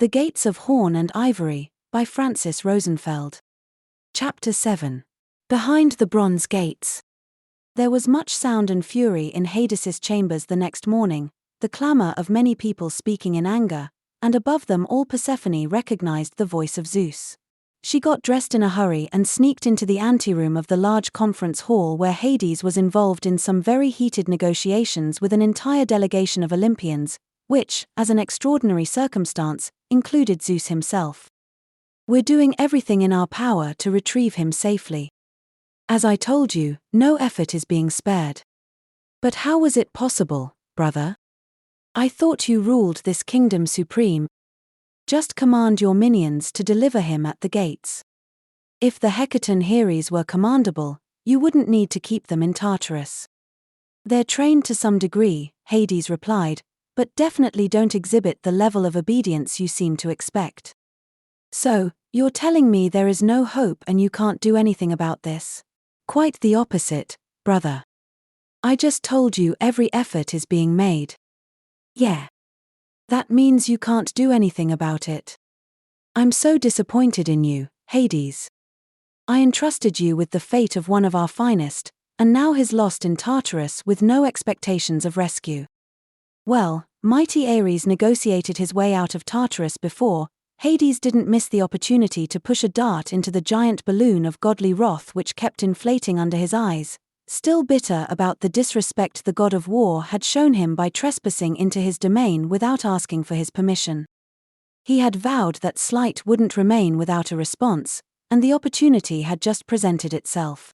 The Gates of Horn and Ivory, by Francis Rosenfeld. Chapter 7. Behind the Bronze Gates. There was much sound and fury in Hades' chambers the next morning, the clamor of many people speaking in anger, and above them all Persephone recognized the voice of Zeus. She got dressed in a hurry and sneaked into the anteroom of the large conference hall where Hades was involved in some very heated negotiations with an entire delegation of Olympians, which, as an extraordinary circumstance, included Zeus himself. "We're doing everything in our power to retrieve him safely. As I told you, no effort is being spared. But how was it possible, brother? I thought you ruled this kingdom supreme. Just command your minions to deliver him at the gates. If the Hecatonchires were commandable, you wouldn't need to keep them in Tartarus. They're trained to some degree," Hades replied, "but definitely don't exhibit the level of obedience you seem to expect. So, you're telling me there is no hope and you can't do anything about this? Quite the opposite, brother. I just told you every effort is being made." "Yeah. That means you can't do anything about it. I'm so disappointed in you, Hades. I entrusted you with the fate of one of our finest, and now he's lost in Tartarus with no expectations of rescue." Well, mighty Ares negotiated his way out of Tartarus before. Hades didn't miss the opportunity to push a dart into the giant balloon of godly wrath which kept inflating under his eyes, still bitter about the disrespect the god of war had shown him by trespassing into his domain without asking for his permission. He had vowed that slight wouldn't remain without a response, and the opportunity had just presented itself.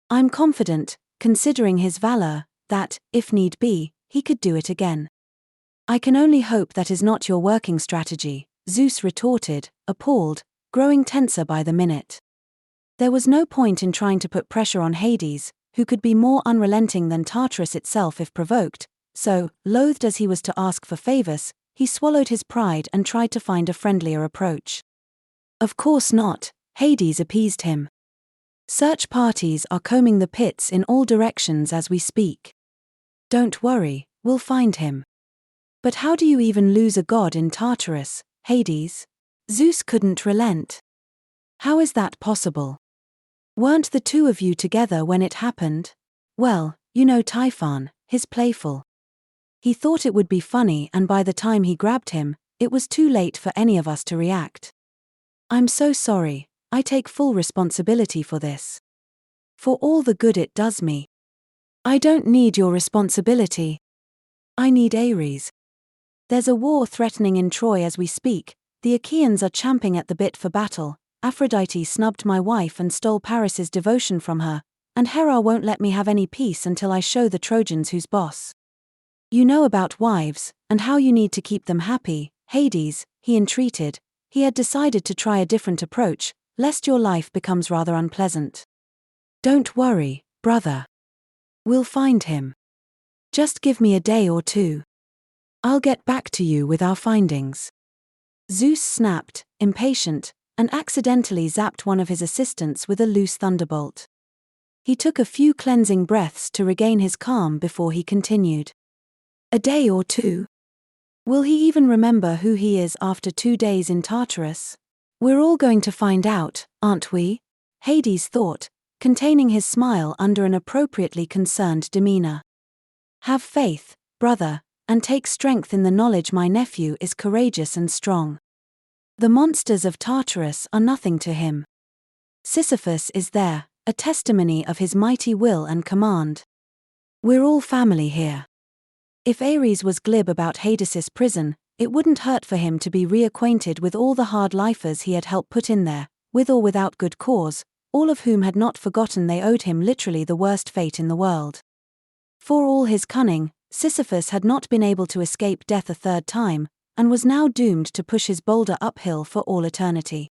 "I'm confident, considering his valor, that, if need be, he could do it again." "I can only hope that is not your working strategy," Zeus retorted, appalled, growing tenser by the minute. There was no point in trying to put pressure on Hades, who could be more unrelenting than Tartarus itself if provoked, so, loathed as he was to ask for favors, he swallowed his pride and tried to find a friendlier approach. "Of course not," Hades appeased him. "Search parties are combing the pits in all directions as we speak. Don't worry, we'll find him." "But how do you even lose a god in Tartarus, Hades?" Zeus couldn't relent. "How is that possible? Weren't the two of you together when it happened? Well, you know Typhon, his playful. He thought it would be funny and by the time he grabbed him, it was too late for any of us to react. I'm so sorry, I take full responsibility for this. For all the good it does me. I don't need your responsibility. I need Ares. There's a war threatening in Troy as we speak, the Achaeans are champing at the bit for battle. Aphrodite snubbed my wife and stole Paris's devotion from her, and Hera won't let me have any peace until I show the Trojans who's boss. You know about wives, and how you need to keep them happy, Hades," he entreated. He had decided to try a different approach, lest your life becomes rather unpleasant. "Don't worry, brother. We'll find him. Just give me a day or two. I'll get back to you with our findings." Zeus snapped, impatient, and accidentally zapped one of his assistants with a loose thunderbolt. He took a few cleansing breaths to regain his calm before he continued. "A day or two? Will he even remember who he is after 2 days in Tartarus? We're all going to find out, aren't we?" Hades thought, containing his smile under an appropriately concerned demeanor. "Have faith, brother, and take strength in the knowledge my nephew is courageous and strong. The monsters of Tartarus are nothing to him. Sisyphus is there, a testimony of his mighty will and command. We're all family here." If Ares was glib about Hades' prison, it wouldn't hurt for him to be reacquainted with all the hard lifers he had helped put in there, with or without good cause, all of whom had not forgotten they owed him literally the worst fate in the world. For all his cunning, Sisyphus had not been able to escape death a third time, and was now doomed to push his boulder uphill for all eternity.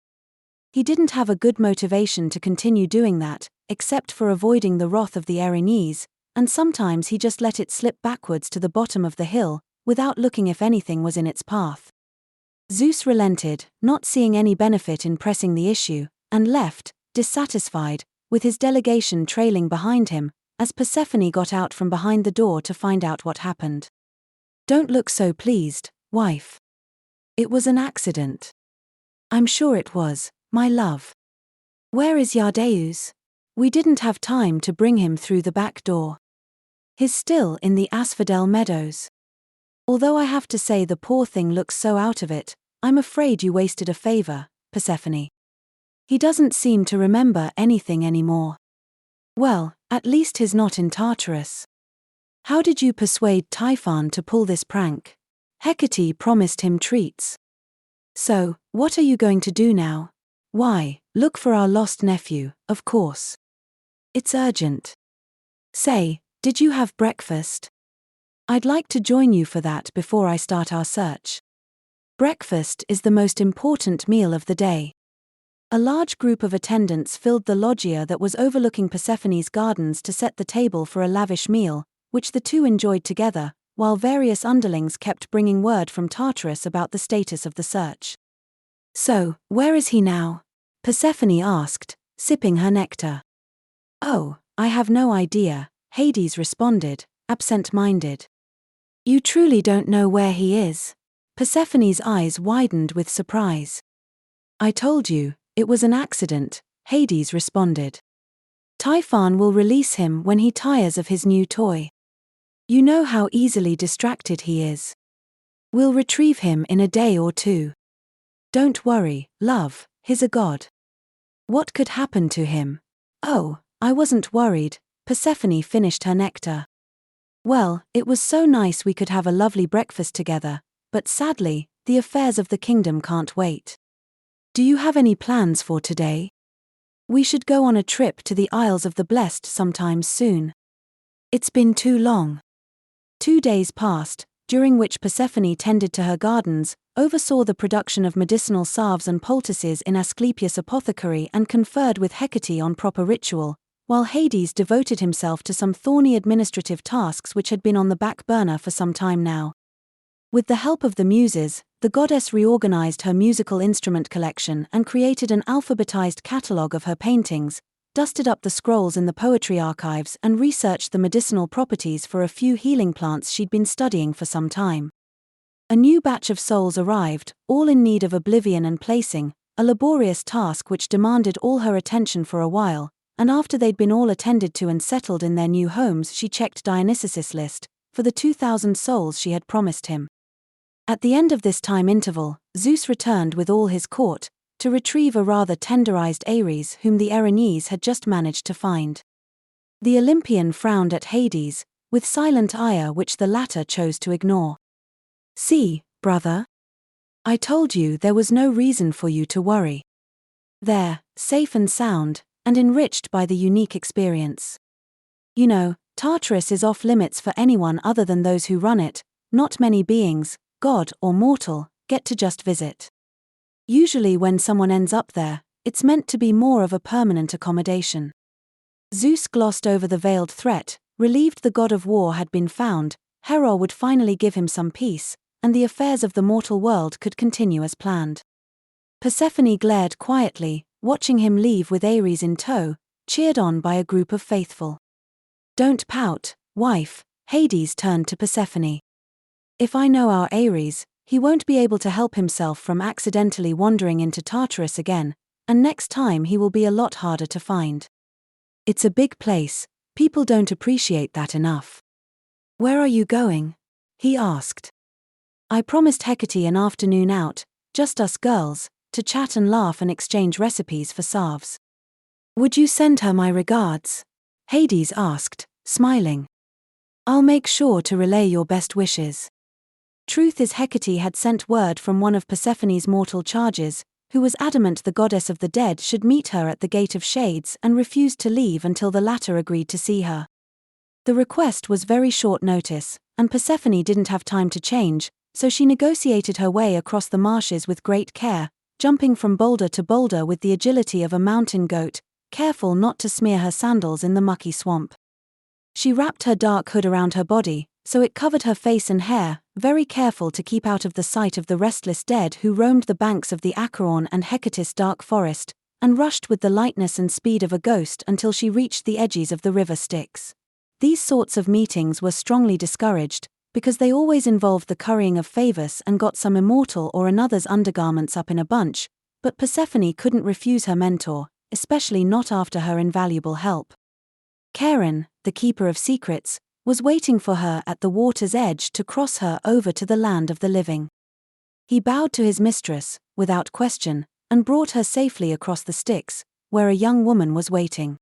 He didn't have a good motivation to continue doing that, except for avoiding the wrath of the Erinyes, and sometimes he just let it slip backwards to the bottom of the hill, without looking if anything was in its path. Zeus relented, not seeing any benefit in pressing the issue, and left, dissatisfied, with his delegation trailing behind him, as Persephone got out from behind the door to find out what happened. "Don't look so pleased, wife. It was an accident. I'm sure it was, my love. Where is Yardeus? We didn't have time to bring him through the back door. He's still in the asphodel meadows. Although I have to say the poor thing looks so out of it, I'm afraid you wasted a favor, Persephone. He doesn't seem to remember anything anymore. Well, at least he's not in Tartarus. How did you persuade Typhon to pull this prank? Hecate promised him treats. So, what are you going to do now? Why, look for our lost nephew, of course. It's urgent. Say, did you have breakfast? I'd like to join you for that before I start our search. Breakfast is the most important meal of the day. A large group of attendants filled the loggia that was overlooking Persephone's gardens to set the table for a lavish meal, which the two enjoyed together, while various underlings kept bringing word from Tartarus about the status of the search. So, where is he now? Persephone asked, sipping her nectar. Oh, I have no idea, Hades responded, absent-minded. You truly don't know where he is? Persephone's eyes widened with surprise. I told you, it was an accident, Hades responded. Typhon will release him when he tires of his new toy. You know how easily distracted he is. We'll retrieve him in a day or two. Don't worry, love, he's a god. What could happen to him? Oh, I wasn't worried, Persephone finished her nectar. Well, it was so nice we could have a lovely breakfast together, but sadly, the affairs of the kingdom can't wait. Do you have any plans for today? We should go on a trip to the Isles of the Blessed sometime soon. It's been too long. 2 days passed, during which Persephone tended to her gardens, oversaw the production of medicinal salves and poultices in Asclepius' apothecary and conferred with Hecate on proper ritual, while Hades devoted himself to some thorny administrative tasks which had been on the back burner for some time now. With the help of the Muses, the goddess reorganized her musical instrument collection and created an alphabetized catalogue of her paintings, dusted up the scrolls in the poetry archives and researched the medicinal properties for a few healing plants she'd been studying for some time. A new batch of souls arrived, all in need of oblivion and placing, a laborious task which demanded all her attention for a while, and after they'd been all attended to and settled in their new homes she checked Dionysus' list, for the 2,000 souls she had promised him. At the end of this time interval, Zeus returned with all his court, to retrieve a rather tenderized Ares whom the Erinyes had just managed to find. The Olympian frowned at Hades, with silent ire which the latter chose to ignore. See, brother? I told you there was no reason for you to worry. There, safe and sound, and enriched by the unique experience. You know, Tartarus is off limits for anyone other than those who run it. Not many beings, god or mortal, get to just visit. Usually when someone ends up there, it's meant to be more of a permanent accommodation. Zeus glossed over the veiled threat, relieved the god of war had been found, Hera would finally give him some peace, and the affairs of the mortal world could continue as planned. Persephone glared quietly, watching him leave with Ares in tow, cheered on by a group of faithful. Don't pout, wife, Hades turned to Persephone. If I know our Ares, he won't be able to help himself from accidentally wandering into Tartarus again, and next time he will be a lot harder to find. It's a big place, people don't appreciate that enough. Where are you going? He asked. I promised Hecate an afternoon out, just us girls, to chat and laugh and exchange recipes for salves. Would you send her my regards? Hades asked, smiling. I'll make sure to relay your best wishes. Truth is Hecate had sent word from one of Persephone's mortal charges, who was adamant the goddess of the dead should meet her at the Gate of Shades and refused to leave until the latter agreed to see her. The request was very short notice, and Persephone didn't have time to change, so she negotiated her way across the marshes with great care, jumping from boulder to boulder with the agility of a mountain goat, careful not to smear her sandals in the mucky swamp. She wrapped her dark hood around her body, so it covered her face and hair, very careful to keep out of the sight of the restless dead who roamed the banks of the Acheron and Hecatonchires dark forest, and rushed with the lightness and speed of a ghost until she reached the edges of the river Styx. These sorts of meetings were strongly discouraged, because they always involved the currying of favors and got some immortal or another's undergarments up in a bunch, but Persephone couldn't refuse her mentor, especially not after her invaluable help. Charon, the keeper of secrets, was waiting for her at the water's edge to cross her over to the land of the living. He bowed to his mistress, without question, and brought her safely across the Styx, where a young woman was waiting.